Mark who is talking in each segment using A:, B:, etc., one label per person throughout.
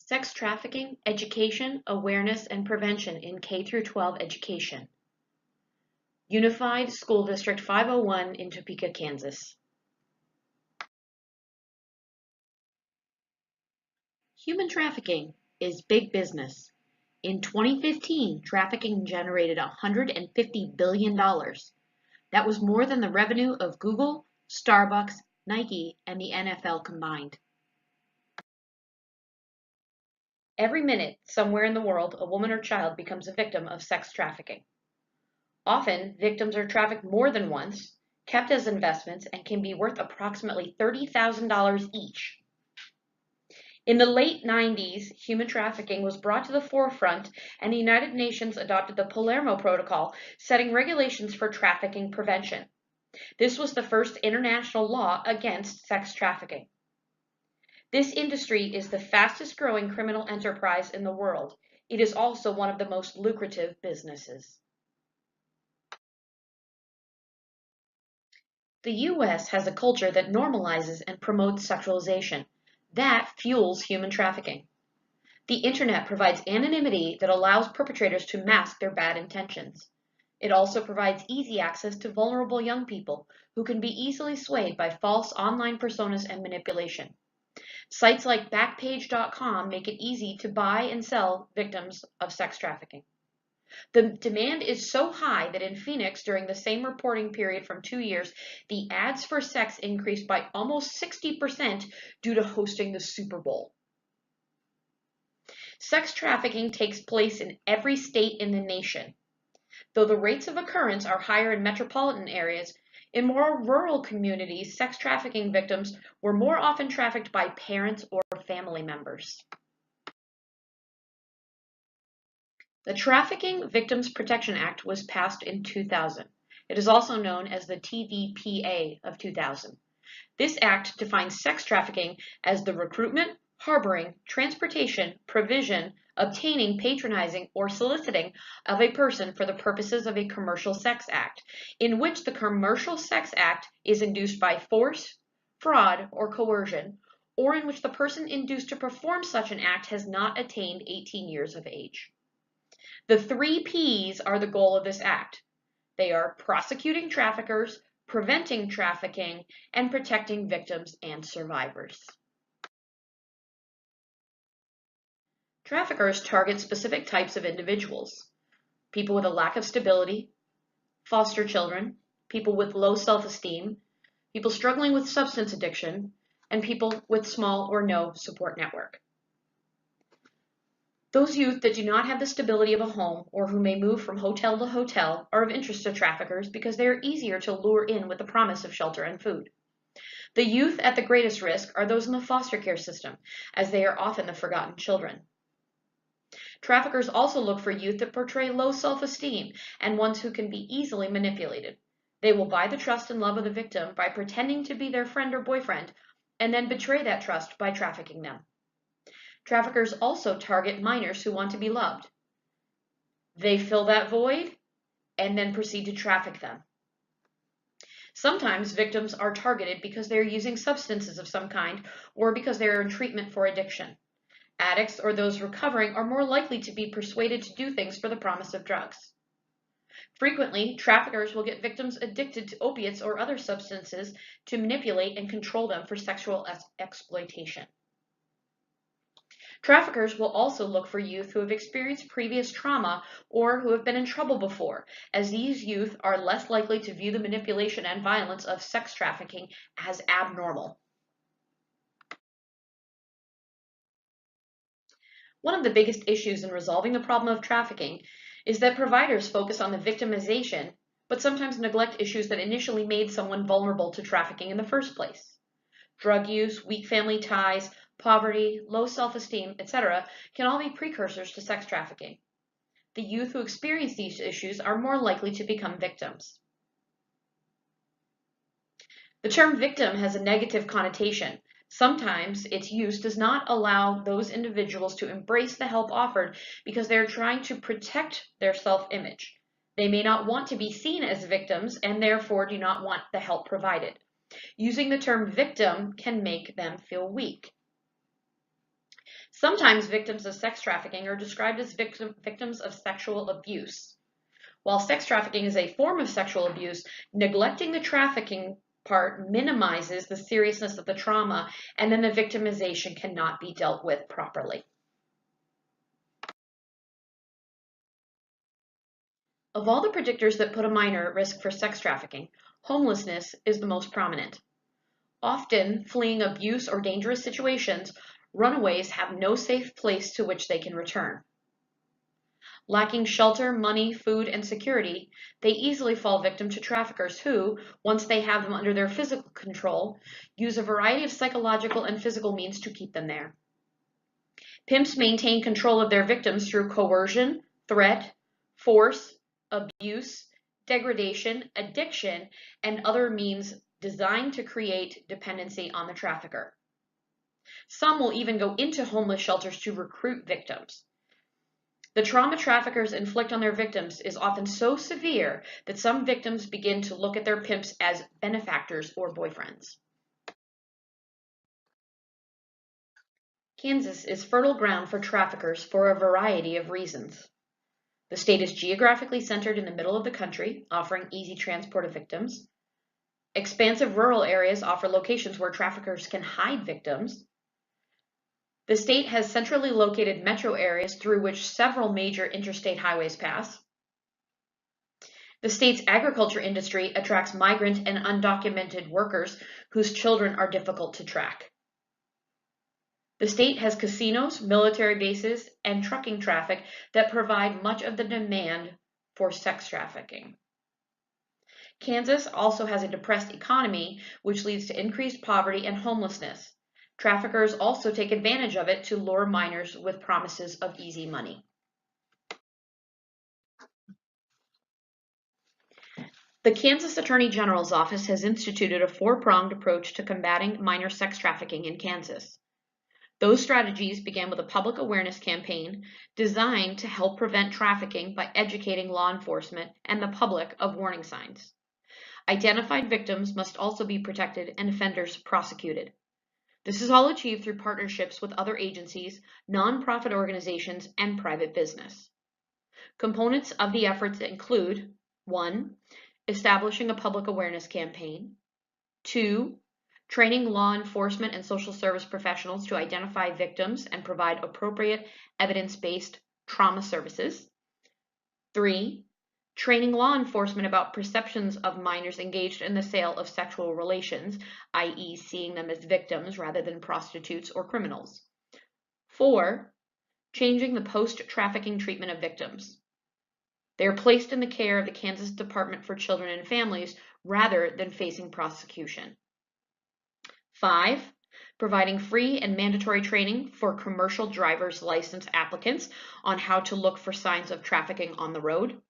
A: Sex trafficking, education, awareness, and prevention in K through 12 education. Unified School District 501 in Topeka, Kansas. Human trafficking is big business. In 2015, trafficking generated $150 billion. That was more than the revenue of Google, Starbucks, Nike, and the NFL combined. Every minute, somewhere in the world, a woman or child becomes a victim of sex trafficking. Often, victims are trafficked more than once, kept as investments, and can be worth approximately $30,000 each. In the late 90s, human trafficking was brought to the forefront, and the United Nations adopted the Palermo Protocol, setting regulations for trafficking prevention. This was the first international law against sex trafficking. This industry is the fastest growing criminal enterprise in the world. It is also one of the most lucrative businesses. The U.S. has a culture that normalizes and promotes sexualization. That fuels human trafficking. The internet provides anonymity that allows perpetrators to mask their bad intentions. It also provides easy access to vulnerable young people who can be easily swayed by false online personas and manipulation. Sites like Backpage.com make it easy to buy and sell victims of sex trafficking. The demand is so high that in Phoenix, during the same reporting period from 2 years, the ads for sex increased by almost 60% due to hosting the Super Bowl. Sex trafficking takes place in every state in the nation. Though the rates of occurrence are higher in metropolitan areas, in more rural communities, sex trafficking victims were more often trafficked by parents or family members. The Trafficking Victims Protection Act was passed in 2000. It is also known as the TVPA of 2000. This act defines sex trafficking as the recruitment, harboring, transportation, provision, obtaining, patronizing, or soliciting of a person for the purposes of a commercial sex act, in which the commercial sex act is induced by force, fraud, or coercion, or in which the person induced to perform such an act has not attained 18 years of age. The 3 Ps are the goal of this act. They are prosecuting traffickers, preventing trafficking, and protecting victims and survivors. Traffickers target specific types of individuals: people with a lack of stability, foster children, people with low self-esteem, people struggling with substance addiction, and people with small or no support network. Those youth that do not have the stability of a home or who may move from hotel to hotel are of interest to traffickers because they are easier to lure in with the promise of shelter and food. The youth at the greatest risk are those in the foster care system, as they are often the forgotten children. Traffickers also look for youth that portray low self-esteem and ones who can be easily manipulated. They will buy the trust and love of the victim by pretending to be their friend or boyfriend, and then betray that trust by trafficking them. Traffickers also target minors who want to be loved. They fill that void and then proceed to traffic them. Sometimes victims are targeted because they are using substances of some kind or because they are in treatment for addiction. Addicts or those recovering are more likely to be persuaded to do things for the promise of drugs. Frequently, traffickers will get victims addicted to opiates or other substances to manipulate and control them for sexual exploitation. Traffickers will also look for youth who have experienced previous trauma or who have been in trouble before, as these youth are less likely to view the manipulation and violence of sex trafficking as abnormal. One of the biggest issues in resolving the problem of trafficking is that providers focus on the victimization, but sometimes neglect issues that initially made someone vulnerable to trafficking in the first place. Drug use, weak family ties, poverty, low self-esteem, etc. can all be precursors to sex trafficking. The youth who experience these issues are more likely to become victims. The term victim has a negative connotation. Sometimes its use does not allow those individuals to embrace the help offered because they are trying to protect their self-image. They may not want to be seen as victims and therefore do not want the help provided. Using the term victim can make them feel weak. Sometimes victims of sex trafficking are described as victims of sexual abuse. While sex trafficking is a form of sexual abuse, neglecting the trafficking part minimizes the seriousness of the trauma, and then the victimization cannot be dealt with properly. Of all the predictors that put a minor at risk for sex trafficking, homelessness is the most prominent. Often, fleeing abuse or dangerous situations, runaways have no safe place to which they can return. Lacking shelter, money, food, and security, they easily fall victim to traffickers who, once they have them under their physical control, use a variety of psychological and physical means to keep them there. Pimps maintain control of their victims through coercion, threat, force, abuse, degradation, addiction, and other means designed to create dependency on the trafficker. Some will even go into homeless shelters to recruit victims. The trauma traffickers inflict on their victims is often so severe that some victims begin to look at their pimps as benefactors or boyfriends. Kansas is fertile ground for traffickers for a variety of reasons. The state is geographically centered in the middle of the country, offering easy transport of victims. Expansive rural areas offer locations where traffickers can hide victims. The state has centrally located metro areas through which several major interstate highways pass. The state's agriculture industry attracts migrant and undocumented workers whose children are difficult to track. The state has casinos, military bases, and trucking traffic that provide much of the demand for sex trafficking. Kansas also has a depressed economy, which leads to increased poverty and homelessness. Traffickers also take advantage of it to lure minors with promises of easy money. The Kansas Attorney General's office has instituted a four-pronged approach to combating minor sex trafficking in Kansas. Those strategies began with a public awareness campaign designed to help prevent trafficking by educating law enforcement and the public of warning signs. Identified victims must also be protected and offenders prosecuted. This is all achieved through partnerships with other agencies, nonprofit organizations, and private business. Components of the efforts include 1. Establishing a public awareness campaign. 2. Training law enforcement and social service professionals to identify victims and provide appropriate evidence-based trauma services. 3. Training law enforcement about perceptions of minors engaged in the sale of sexual relations, i.e. seeing them as victims rather than prostitutes or criminals. 4. Changing the post-trafficking treatment of victims. They are placed in the care of the Kansas Department for Children and Families rather than facing prosecution. 5. Providing free and mandatory training for commercial driver's license applicants on how to look for signs of trafficking on the road.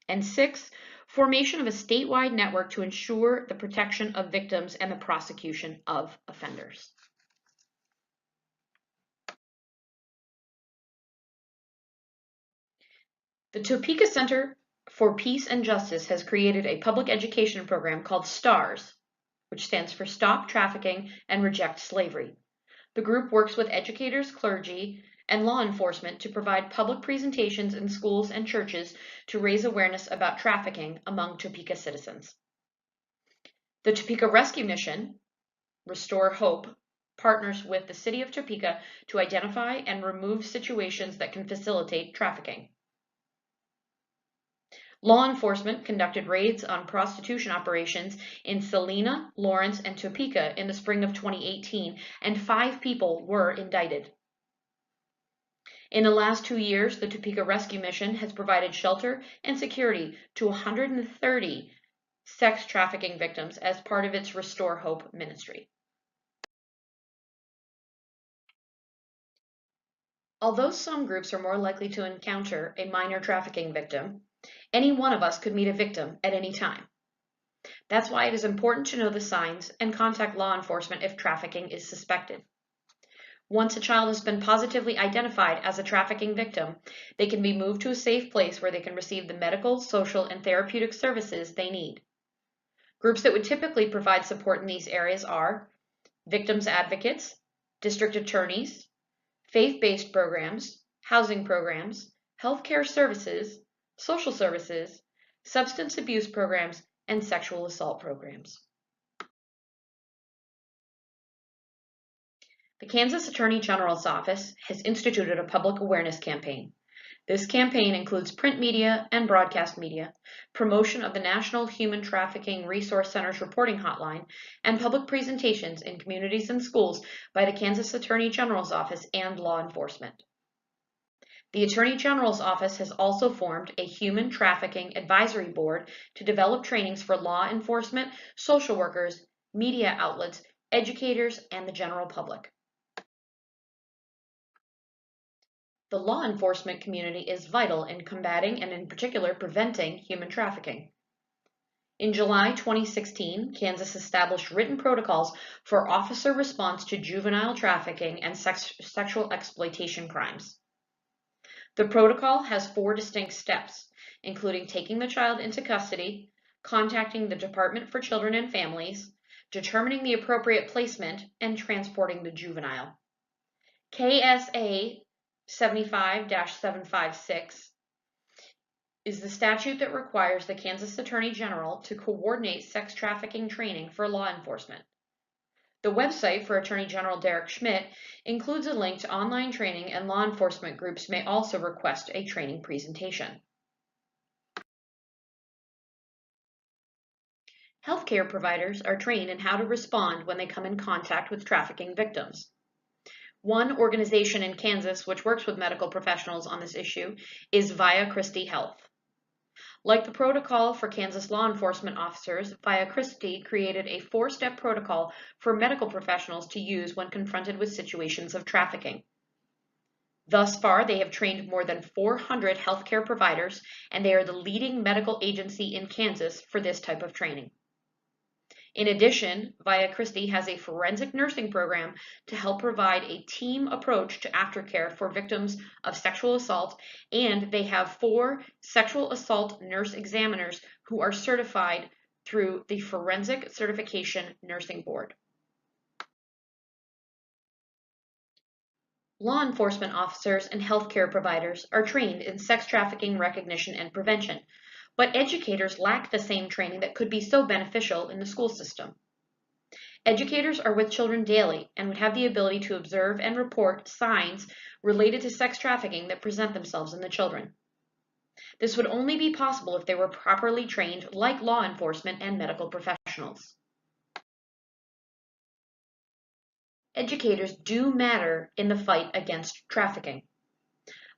A: And 6. Formation of a statewide network to ensure the protection of victims and the prosecution of offenders. The Topeka Center for Peace and Justice has created a public education program called STARS, which stands for Stop Trafficking and Reject Slavery. The group works with educators, clergy, and law enforcement to provide public presentations in schools and churches to raise awareness about trafficking among Topeka citizens. The Topeka Rescue Mission, Restore Hope, partners with the City of Topeka to identify and remove situations that can facilitate trafficking. Law enforcement conducted raids on prostitution operations in Salina, Lawrence, and Topeka in the spring of 2018, and 5 people were indicted. In the last 2 years, the Topeka Rescue Mission has provided shelter and security to 130 sex trafficking victims as part of its Restore Hope ministry. Although some groups are more likely to encounter a minor trafficking victim, any one of us could meet a victim at any time. That's why it is important to know the signs and contact law enforcement if trafficking is suspected. Once a child has been positively identified as a trafficking victim, they can be moved to a safe place where they can receive the medical, social, and therapeutic services they need. Groups that would typically provide support in these areas are victims advocates, district attorneys, faith-based programs, housing programs, healthcare services, social services, substance abuse programs, and sexual assault programs. The Kansas Attorney General's Office has instituted a public awareness campaign. This campaign includes print media and broadcast media, promotion of the National Human Trafficking Resource Center's reporting hotline, and public presentations in communities and schools by the Kansas Attorney General's Office and law enforcement. The Attorney General's Office has also formed a Human Trafficking Advisory Board to develop trainings for law enforcement, social workers, media outlets, educators, and the general public. The law enforcement community is vital in combating and in particular preventing human trafficking. In July 2016, Kansas established written protocols for officer response to juvenile trafficking and sexual exploitation crimes. The protocol has 4 distinct steps, including taking the child into custody, contacting the Department for Children and Families, determining the appropriate placement, and transporting the juvenile. KSA 75-756 is the statute that requires the Kansas Attorney General to coordinate sex trafficking training for law enforcement. The website for Attorney General Derek Schmidt includes a link to online training, and law enforcement groups may also request a training presentation. Healthcare providers are trained in how to respond when they come in contact with trafficking victims. One organization in Kansas which works with medical professionals on this issue is Via Christi Health. Like the protocol for Kansas law enforcement officers, Via Christi created a 4-step protocol for medical professionals to use when confronted with situations of trafficking. Thus far, they have trained more than 400 healthcare providers, and they are the leading medical agency in Kansas for this type of training. In addition, Via Christi has a forensic nursing program to help provide a team approach to aftercare for victims of sexual assault, and they have 4 sexual assault nurse examiners who are certified through the Forensic Certification Nursing Board. Law enforcement officers and healthcare providers are trained in sex trafficking recognition and prevention, but educators lack the same training that could be so beneficial in the school system. Educators are with children daily and would have the ability to observe and report signs related to sex trafficking that present themselves in the children. This would only be possible if they were properly trained like law enforcement and medical professionals. Educators do matter in the fight against trafficking.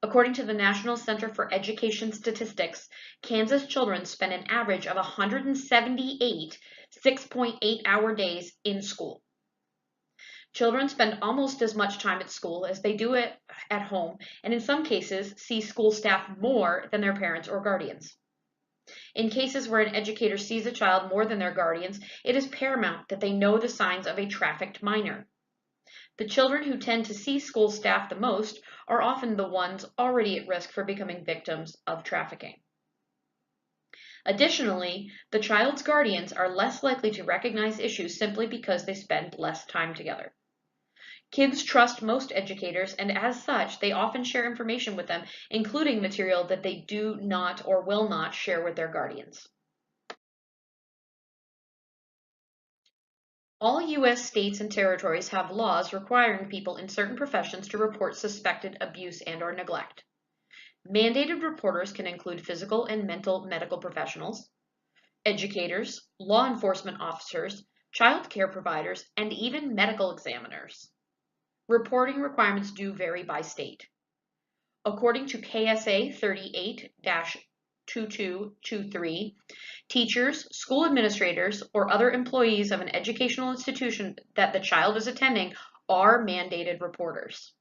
A: According to the National Center for Education Statistics, Kansas children spend an average of 178 6.8-hour days in school. Children spend almost as much time at school as they do at home, and in some cases see school staff more than their parents or guardians. In cases where an educator sees a child more than their guardians, it is paramount that they know the signs of a trafficked minor. The children who tend to see school staff the most are often the ones already at risk for becoming victims of trafficking. Additionally, the child's guardians are less likely to recognize issues simply because they spend less time together. Kids trust most educators, and as such, they often share information with them, including material that they do not or will not share with their guardians. All U.S. states and territories have laws requiring people in certain professions to report suspected abuse and/or neglect. Mandated reporters can include physical and mental medical professionals, educators, law enforcement officers, child care providers, and even medical examiners. Reporting requirements do vary by state. According to KSA 38-2223, teachers, school administrators, or other employees of an educational institution that the child is attending are mandated reporters.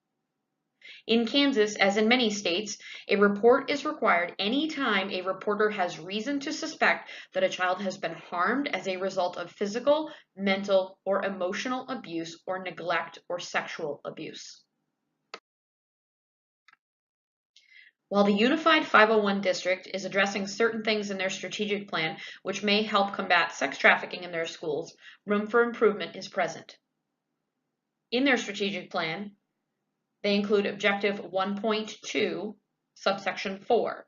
A: In Kansas, as in many states, a report is required anytime a reporter has reason to suspect that a child has been harmed as a result of physical, mental, or emotional abuse or neglect or sexual abuse. While the Unified 501 District is addressing certain things in their strategic plan which may help combat sex trafficking in their schools, room for improvement is present. In their strategic plan, They include Objective 1.2, subsection 4,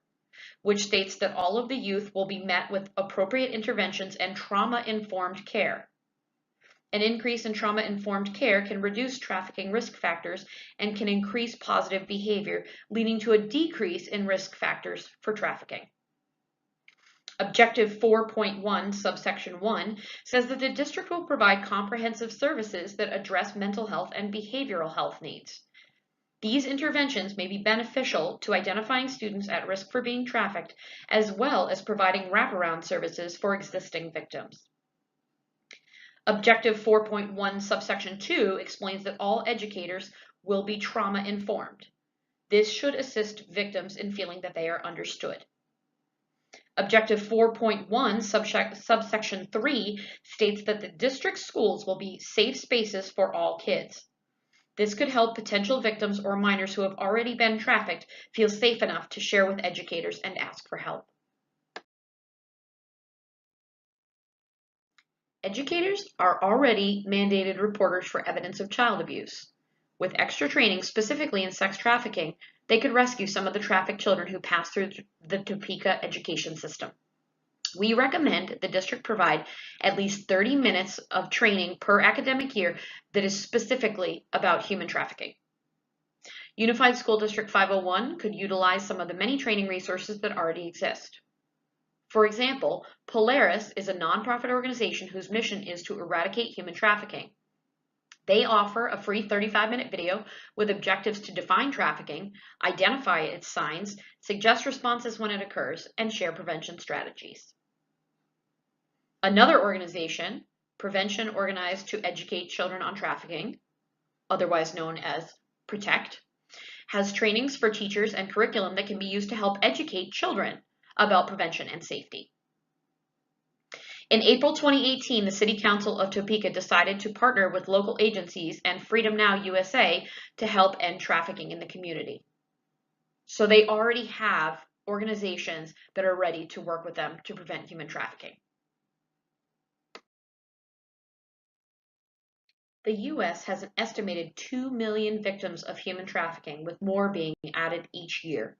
A: which states that all of the youth will be met with appropriate interventions and trauma-informed care. An increase in trauma-informed care can reduce trafficking risk factors and can increase positive behavior, leading to a decrease in risk factors for trafficking. Objective 4.1, subsection 1, says that the district will provide comprehensive services that address mental health and behavioral health needs. These interventions may be beneficial to identifying students at risk for being trafficked, as well as providing wraparound services for existing victims. Objective 4.1, subsection 2 explains that all educators will be trauma-informed. This should assist victims in feeling that they are understood. Objective 4.1, subsection 3 states that the district schools will be safe spaces for all kids. This could help potential victims or minors who have already been trafficked feel safe enough to share with educators and ask for help. Educators are already mandated reporters for evidence of child abuse. With extra training, specifically in sex trafficking, they could rescue some of the trafficked children who pass through the Topeka education system. We recommend the district provide at least 30 minutes of training per academic year that is specifically about human trafficking. Unified School District 501 could utilize some of the many training resources that already exist. For example, Polaris is a nonprofit organization whose mission is to eradicate human trafficking. They offer a free 35-minute video with objectives to define trafficking, identify its signs, suggest responses when it occurs, and share prevention strategies. Another organization, Prevention Organized to Educate Children on Trafficking, otherwise known as Protect, has trainings for teachers and curriculum that can be used to help educate children about prevention and safety. In April 2018, the City Council of Topeka decided to partner with local agencies and Freedom Now USA to help end trafficking in the community. So they already have organizations that are ready to work with them to prevent human trafficking. The U.S. has an estimated 2 million victims of human trafficking, with more being added each year.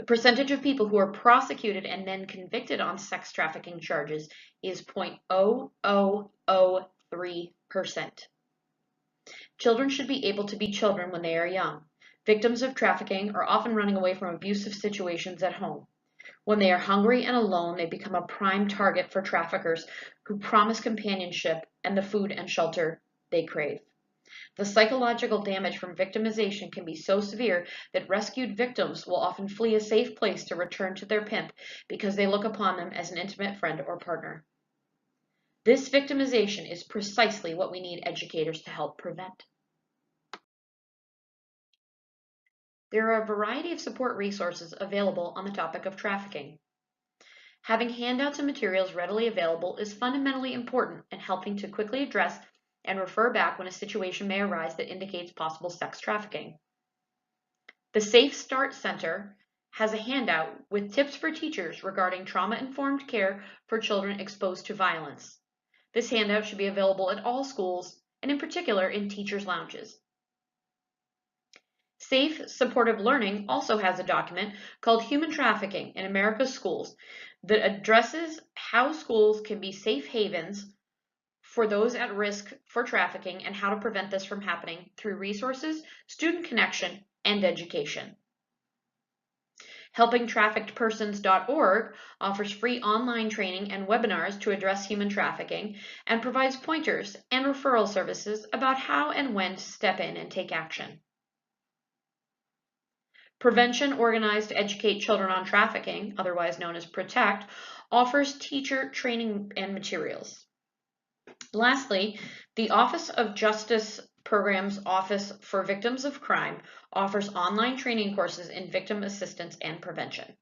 A: The percentage of people who are prosecuted and then convicted on sex trafficking charges is 0.0003%. Children should be able to be children when they are young. Victims of trafficking are often running away from abusive situations at home. When they are hungry and alone, they become a prime target for traffickers who promise companionship and the food and shelter they crave. The psychological damage from victimization can be so severe that rescued victims will often flee a safe place to return to their pimp because they look upon them as an intimate friend or partner. This victimization is precisely what we need educators to help prevent. There are a variety of support resources available on the topic of trafficking. Having handouts and materials readily available is fundamentally important in helping to quickly address and refer back when a situation may arise that indicates possible sex trafficking. The Safe Start Center has a handout with tips for teachers regarding trauma-informed care for children exposed to violence. This handout should be available at all schools, and in particular in teachers' lounges. Safe Supportive Learning also has a document called Human Trafficking in America's Schools that addresses how schools can be safe havens for those at risk for trafficking and how to prevent this from happening through resources, student connection, and education. HelpingTraffickedPersons.org offers free online training and webinars to address human trafficking and provides pointers and referral services about how and when to step in and take action. Prevention Organized to Educate Children on Trafficking, otherwise known as Protect, offers teacher training and materials. Lastly, the Office of Justice Programs Office for Victims of Crime offers online training courses in victim assistance and prevention.